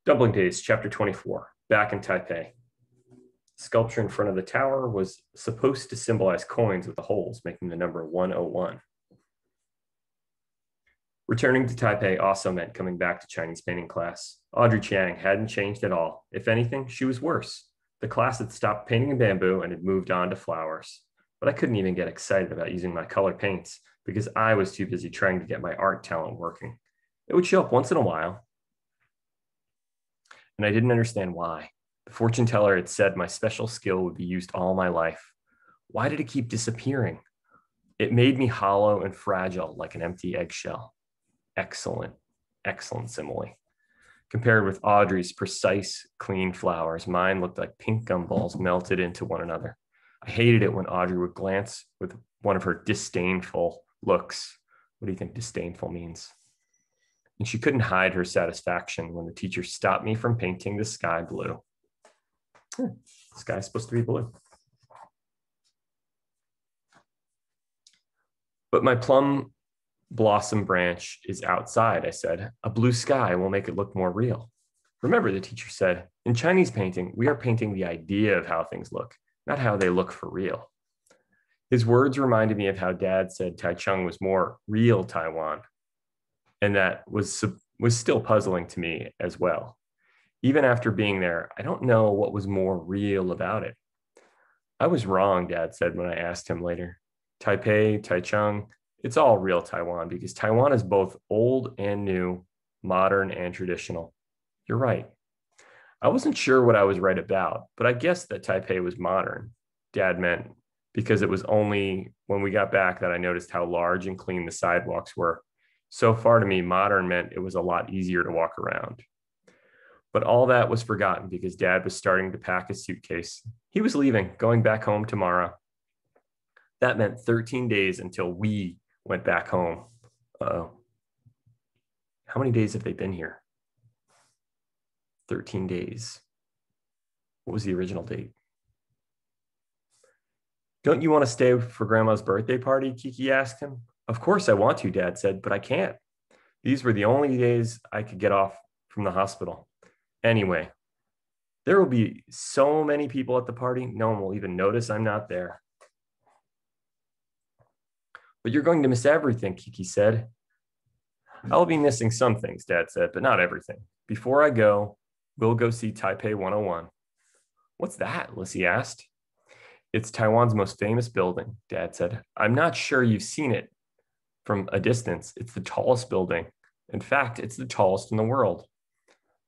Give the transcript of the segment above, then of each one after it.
Dumpling Days, Chapter 24, back in Taipei. Sculpture in front of the tower was supposed to symbolize coins with the holes, making the number 101. Returning to Taipei also meant coming back to Chinese painting class. Audrey Chiang hadn't changed at all. If anything, she was worse. The class had stopped painting in bamboo and had moved on to flowers. But I couldn't even get excited about using my color paints because I was too busy trying to get my art talent working. It would show up once in a while, and I didn't understand why. The fortune teller had said my special skill would be used all my life. Why did it keep disappearing? It made me hollow and fragile like an empty eggshell. Excellent, excellent simile. Compared with Audrey's precise, clean flowers, mine looked like pink gumballs melted into one another. I hated it when Audrey would glance with one of her disdainful looks. What do you think disdainful means? And she couldn't hide her satisfaction when the teacher stopped me from painting the sky blue. The sky's supposed to be blue. But my plum blossom branch is outside, I said. A blue sky will make it look more real. Remember, the teacher said, in Chinese painting, we are painting the idea of how things look, not how they look for real. His words reminded me of how Dad said Taichung was more real Taiwan. And that was still puzzling to me as well. Even after being there, I don't know what was more real about it. I was wrong, Dad said when I asked him later. Taipei, Taichung, it's all real Taiwan because Taiwan is both old and new, modern and traditional. You're right. I wasn't sure what I was right about, but I guessed that Taipei was modern. Dad meant because it was only when we got back that I noticed how large and clean the sidewalks were. So far to me, modern meant it was a lot easier to walk around. But all that was forgotten because Dad was starting to pack his suitcase. He was leaving, going back home tomorrow. That meant 13 days until we went back home. Uh-oh. How many days have they been here? 13 days. What was the original date? Don't you want to stay for Grandma's birthday party? Kiki asked him. Of course I want to, Dad said, but I can't. These were the only days I could get off from the hospital. Anyway, there will be so many people at the party, no one will even notice I'm not there. But you're going to miss everything, Kiki said. I'll be missing some things, Dad said, but not everything. Before I go, we'll go see Taipei 101. What's that? Lissy asked. It's Taiwan's most famous building, Dad said. I'm not sure you've seen it from a distance. It's the tallest building. In fact, it's the tallest in the world.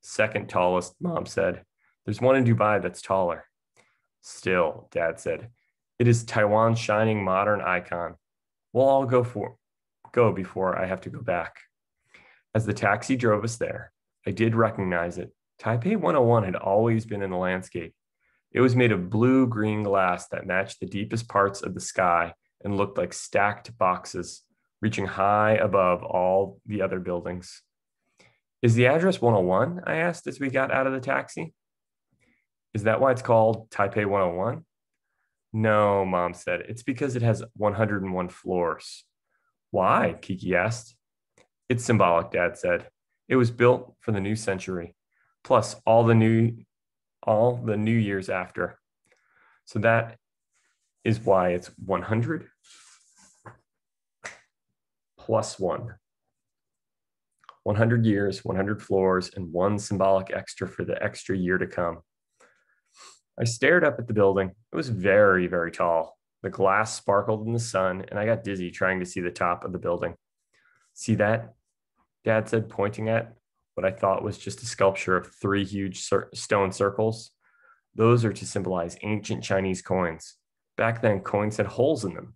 Second tallest, Mom said. There's one in Dubai that's taller. Still, Dad said, it is Taiwan's shining modern icon. We'll all go before I have to go back. As the taxi drove us there, I did recognize it. Taipei 101 had always been in the landscape. It was made of blue-green glass that matched the deepest parts of the sky and looked like stacked boxes, reaching high above all the other buildings. Is the address 101? I asked as we got out of the taxi. Is that why it's called Taipei 101? No, Mom said. It's because it has 101 floors. Why? Kiki asked. It's symbolic, Dad said. It was built for the new century, plus all the new years after. So that is why it's 100 plus 1. 100 years, 100 floors, and one symbolic extra for the extra year to come. I stared up at the building. It was very, very tall. The glass sparkled in the sun, and I got dizzy trying to see the top of the building. See that? Dad said, pointing at what I thought was just a sculpture of 3 huge stone circles. Those are to symbolize ancient Chinese coins. Back then, coins had holes in them.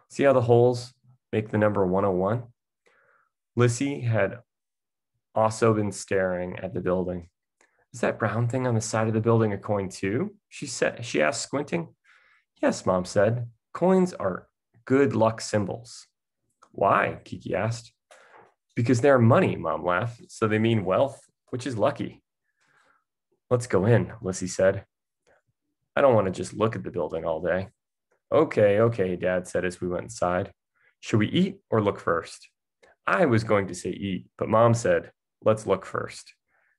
See how the holes make the number 101? Lissy had also been staring at the building. Is that brown thing on the side of the building a coin too? She asked, squinting. Yes, Mom said. Coins are good luck symbols. Why? Kiki asked. Because they're money, Mom laughed. So they mean wealth, which is lucky. Let's go in, Lissy said. I don't want to just look at the building all day. Okay, Dad said as we went inside. Should we eat or look first? I was going to say eat, but Mom said, Let's look first.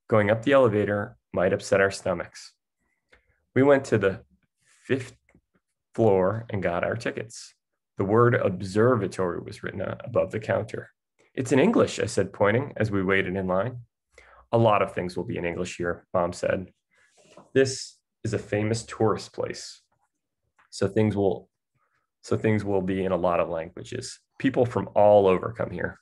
Going up the elevator might upset our stomachs. We went to the 5th floor and got our tickets. The word observatory was written above the counter. It's in English, I said, pointing as we waited in line. A lot of things will be in English here, Mom said. This is a famous tourist place. So things will be in a lot of languages. People from all over come here.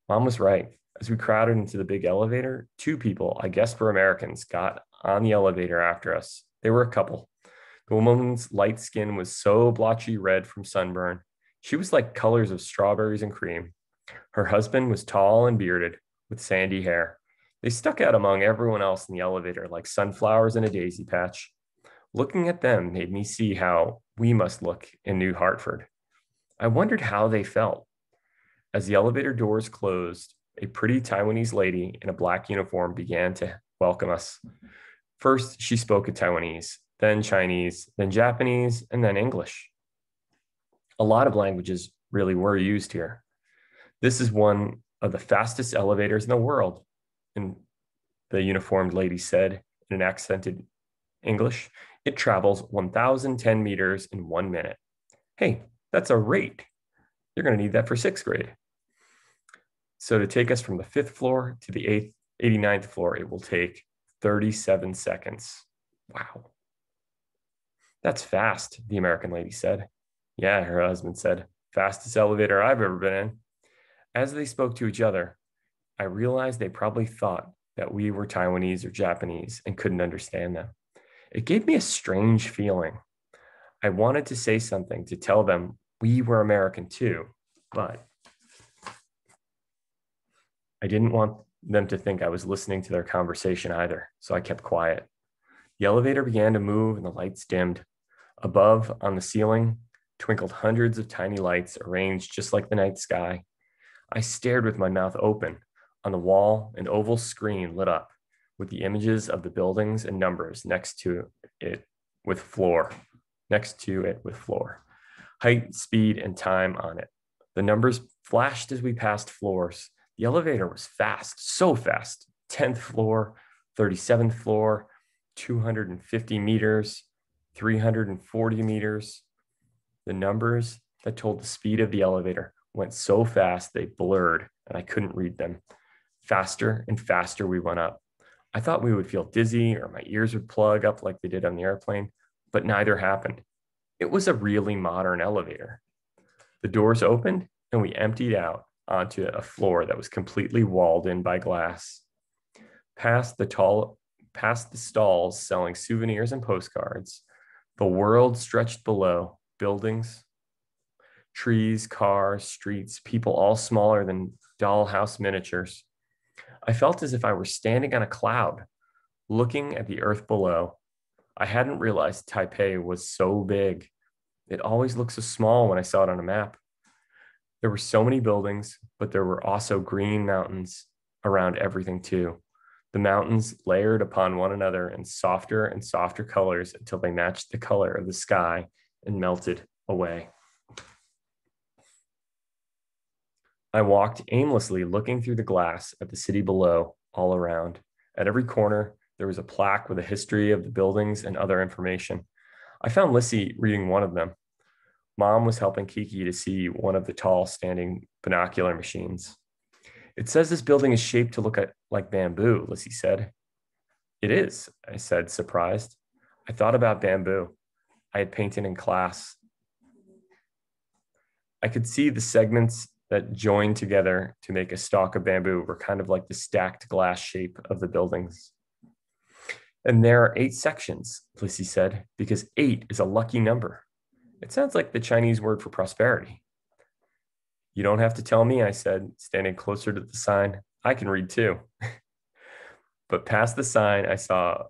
Mom was right. As we crowded into the big elevator, 2 people, I guess were Americans, got on the elevator after us. They were a couple. The woman's light skin was so blotchy red from sunburn. She was like colors of strawberries and cream. Her husband was tall and bearded with sandy hair. They stuck out among everyone else in the elevator like sunflowers in a daisy patch. Looking at them made me see how we must look in New Hartford. I wondered how they felt. As the elevator doors closed, a pretty Taiwanese lady in a black uniform began to welcome us. First, she spoke in Taiwanese, then Chinese, then Japanese, and then English. A lot of languages really were used here. This is one of the fastest elevators in the world, and the uniformed lady said in an accented English. It travels 1,010 meters in 1 minute. Hey, that's a rate. You're going to need that for 6th grade. So to take us from the 5th floor to the 89th floor, it will take 37 seconds. Wow. That's fast, the American lady said. Yeah, her husband said, fastest elevator I've ever been in. As they spoke to each other, I realized they probably thought that we were Taiwanese or Japanese and couldn't understand them. It gave me a strange feeling. I wanted to say something to tell them we were American too, but I didn't want them to think I was listening to their conversation either, so I kept quiet. The elevator began to move and the lights dimmed. Above, on the ceiling, twinkled hundreds of tiny lights arranged just like the night sky. I stared with my mouth open. On the wall, an oval screen lit up with the images of the buildings and numbers next to it with floor. Height, speed, and time on it. The numbers flashed as we passed floors. The elevator was fast, so fast. 10th floor, 37th floor, 250 meters, 340 meters. The numbers that told the speed of the elevator went so fast they blurred and I couldn't read them. Faster and faster we went up. I thought we would feel dizzy or my ears would plug up like they did on the airplane, but neither happened. It was a really modern elevator. The doors opened and we emptied out onto a floor that was completely walled in by glass. Past the stalls selling souvenirs and postcards, the world stretched below, buildings, trees, cars, streets, people all smaller than dollhouse miniatures. I felt as if I were standing on a cloud, looking at the earth below. I hadn't realized Taipei was so big. It always looked so small when I saw it on a map. There were so many buildings, but there were also green mountains around everything too. The mountains layered upon one another in softer and softer colors until they matched the color of the sky and melted away. I walked aimlessly looking through the glass at the city below all around. At every corner, there was a plaque with a history of the buildings and other information. I found Lissy reading one of them. Mom was helping Kiki to see one of the tall standing binocular machines. It says this building is shaped to look like bamboo, Lissy said. It is, I said, surprised. I thought about bamboo. I had painted in class. I could see the segments that joined together to make a stalk of bamboo were kind of like the stacked glass shape of the buildings. And there are 8 sections, Lissy said, because 8 is a lucky number. It sounds like the Chinese word for prosperity. You don't have to tell me, I said, standing closer to the sign. I can read too. But past the sign, I saw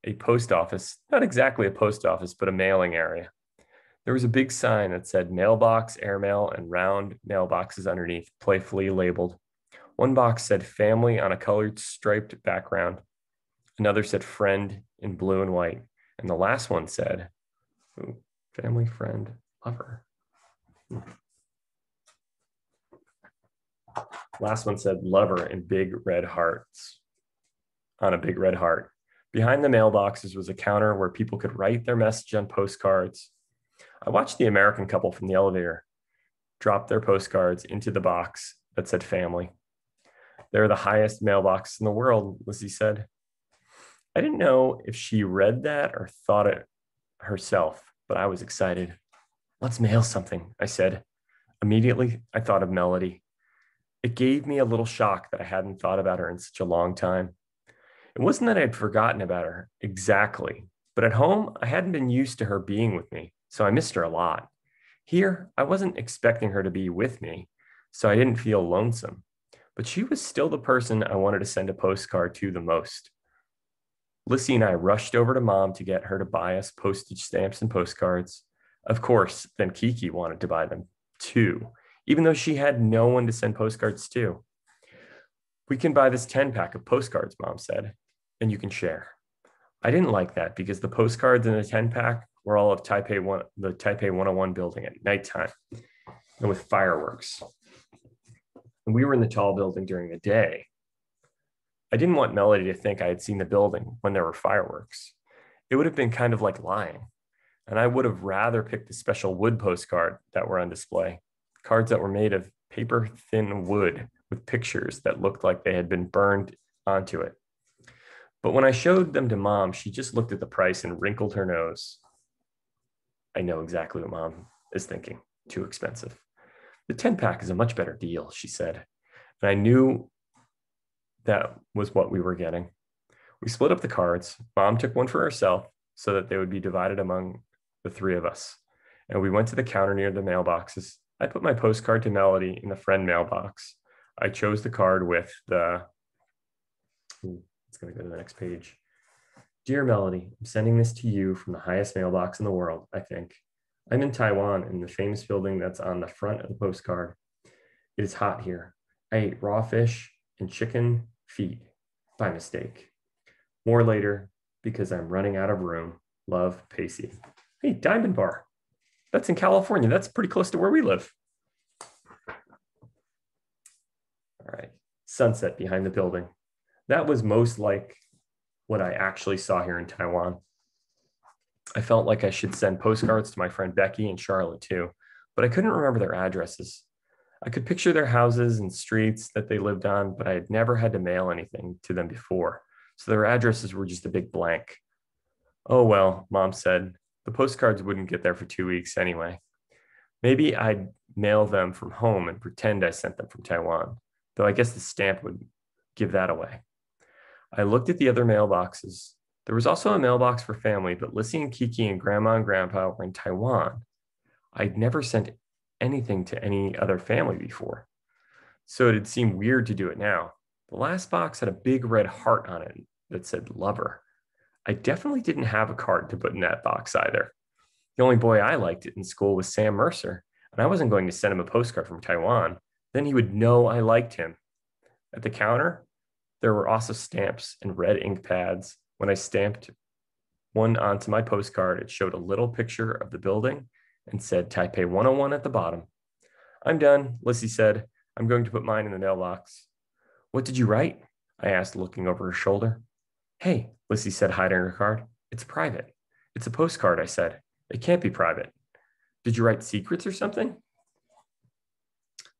a post office, not exactly a post office, but a mailing area. There was a big sign that said mailbox, airmail, and round mailboxes underneath, playfully labeled. One box said family on a colored striped background. Another said friend in blue and white. And the last one said, family, friend, lover. Last one said lover in big red hearts on a big red heart. Behind the mailboxes was a counter where people could write their message on postcards. I watched the American couple from the elevator drop their postcards into the box that said family. They're the highest mailbox in the world, Lizzie said. I didn't know if she read that or thought it herself, but I was excited. Let's mail something, I said. Immediately, I thought of Melody. It gave me a little shock that I hadn't thought about her in such a long time. It wasn't that I'd forgotten about her exactly, but at home, I hadn't been used to her being with me, so I missed her a lot. Here, I wasn't expecting her to be with me, so I didn't feel lonesome, but she was still the person I wanted to send a postcard to the most. Lissy and I rushed over to Mom to get her to buy us postage stamps and postcards. Of course, then Kiki wanted to buy them too, even though she had no one to send postcards to. We can buy this 10-pack of postcards, Mom said, and you can share. I didn't like that because the postcards in the 10-pack were all of the Taipei 101 building at nighttime and with fireworks. And we were in the tall building during the day. I didn't want Melody to think I had seen the building when there were fireworks. It would have been kind of like lying. And I would have rather picked the special wood postcard that were on display, cards that were made of paper-thin wood with pictures that looked like they had been burned onto it. But when I showed them to Mom, she just looked at the price and wrinkled her nose. I know exactly what Mom is thinking. Too expensive. The 10-pack is a much better deal, she said. And I knew that was what we were getting. We split up the cards. Mom took one for herself so that they would be divided among the three of us. And we went to the counter near the mailboxes. I put my postcard to Melody in the friend mailbox. I chose the card with the, it's going to go to the next page. Dear Melody, I'm sending this to you from the highest mailbox in the world, I think. I'm in Taiwan in the famous building that's on the front of the postcard. It is hot here. I ate raw fish and chicken feet by mistake. More later because I'm running out of room. Love, Pacey. Hey, Diamond Bar. That's in California. That's pretty close to where we live. All right. Sunset behind the building. That was most like what I actually saw here in Taiwan. I felt like I should send postcards to my friend Becky and Charlotte too, but I couldn't remember their addresses. I could picture their houses and streets that they lived on, but I had never had to mail anything to them before. So their addresses were just a big blank. Oh, well, Mom said, the postcards wouldn't get there for 2 weeks anyway. Maybe I'd mail them from home and pretend I sent them from Taiwan, though I guess the stamp would give that away. I looked at the other mailboxes. There was also a mailbox for family, but Lissy and Kiki and Grandma and Grandpa were in Taiwan. I'd never sent anything to any other family before, so it'd seem weird to do it now. The last box had a big red heart on it that said lover. I definitely didn't have a card to put in that box either. The only boy I liked in school was Sam Mercer, and I wasn't going to send him a postcard from Taiwan. Then he would know I liked him. At the counter, there were also stamps and red ink pads. When I stamped one onto my postcard, it showed a little picture of the building and said Taipei 101 at the bottom. I'm done, Lissy said. I'm going to put mine in the mailbox. What did you write? I asked, looking over her shoulder. Hey, Lissy said, hiding her card. It's private. It's a postcard, I said. It can't be private. Did you write secrets or something?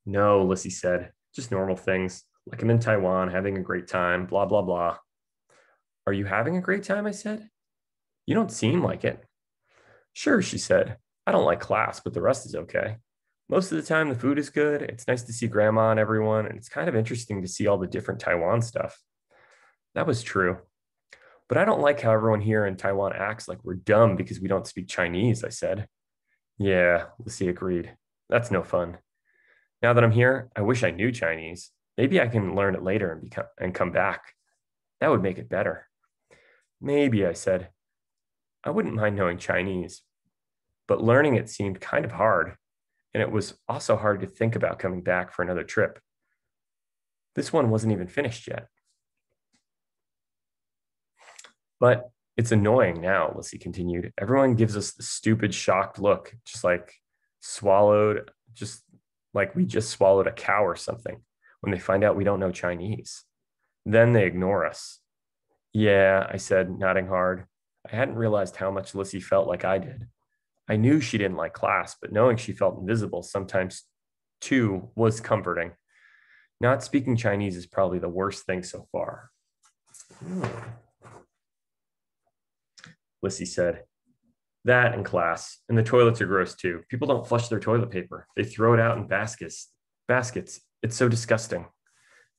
No, Lissy said. Just normal things, like I'm in Taiwan, having a great time, blah, blah, blah. Are you having a great time? I said. You don't seem like it. Sure, she said. I don't like class, but the rest is okay. Most of the time, the food is good. It's nice to see Grandma and everyone, and it's kind of interesting to see all the different Taiwan stuff. That was true. But I don't like how everyone here in Taiwan acts like we're dumb because we don't speak Chinese, I said. Yeah, Lucy agreed. That's no fun. Now that I'm here, I wish I knew Chinese. Maybe I can learn it later and come back. That would make it better. Maybe, I said. I wouldn't mind knowing Chinese, but learning it seemed kind of hard, and it was also hard to think about coming back for another trip. This one wasn't even finished yet. But it's annoying now, Lissy continued. Everyone gives us the stupid, shocked look, just like we just swallowed a cow or something. when they find out we don't know Chinese. Then they ignore us. Yeah, I said, nodding hard. I hadn't realized how much Lissy felt like I did. I knew she didn't like class, but knowing she felt invisible sometimes too was comforting. Not speaking Chinese is probably the worst thing so far. Lissy said. That and class. And the toilets are gross too. People don't flush their toilet paper. They throw it out in baskets. It's so disgusting.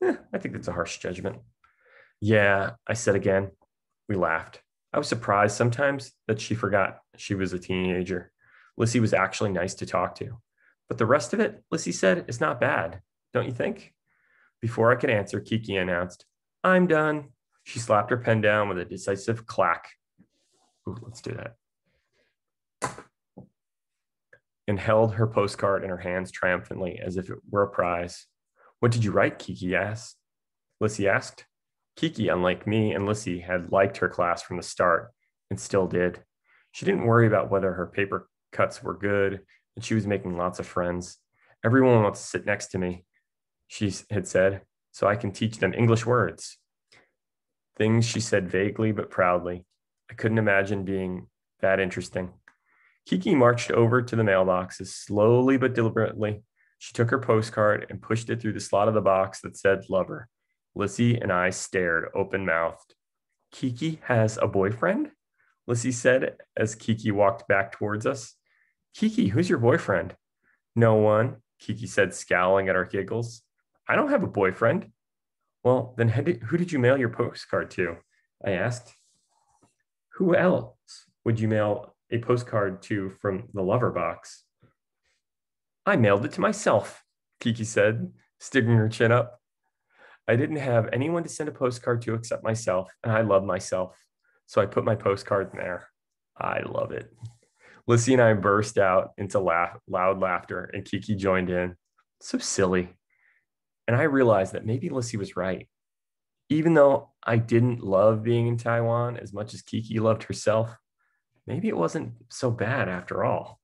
I think that's a harsh judgment. Yeah, I said again. We laughed. I was surprised sometimes that she forgot she was a teenager. Lissy was actually nice to talk to. But the rest of it, Lissy said, is not bad. Don't you think? Before I could answer, Kiki announced, I'm done. She slapped her pen down with a decisive clack. Ooh, let's do that. And held her postcard in her hands triumphantly as if it were a prize. What did you write, Kiki asked? Lissy asked. Kiki, unlike me and Lissy, had liked her class from the start and still did. She didn't worry about whether her paper cuts were good, and she was making lots of friends. Everyone wants to sit next to me, she had said, so I can teach them English words. Things she said vaguely but proudly. I couldn't imagine being that interesting. Kiki marched over to the mailboxes slowly but deliberately. She took her postcard and pushed it through the slot of the box that said lover. Lissy and I stared open-mouthed. Kiki has a boyfriend? Lissy said as Kiki walked back towards us. Kiki, who's your boyfriend? No one, Kiki said, scowling at our giggles. I don't have a boyfriend. Well, then who did you mail your postcard to? I asked. Who else would you mail a postcard to from the lover box? I mailed it to myself, Kiki said, sticking her chin up. I didn't have anyone to send a postcard to except myself, and I love myself. So I put my postcard in there. I love it. Lissy and I burst out into loud laughter, and Kiki joined in. So silly. And I realized that maybe Lissy was right. Even though I didn't love being in Taiwan as much as Kiki loved herself, maybe it wasn't so bad after all.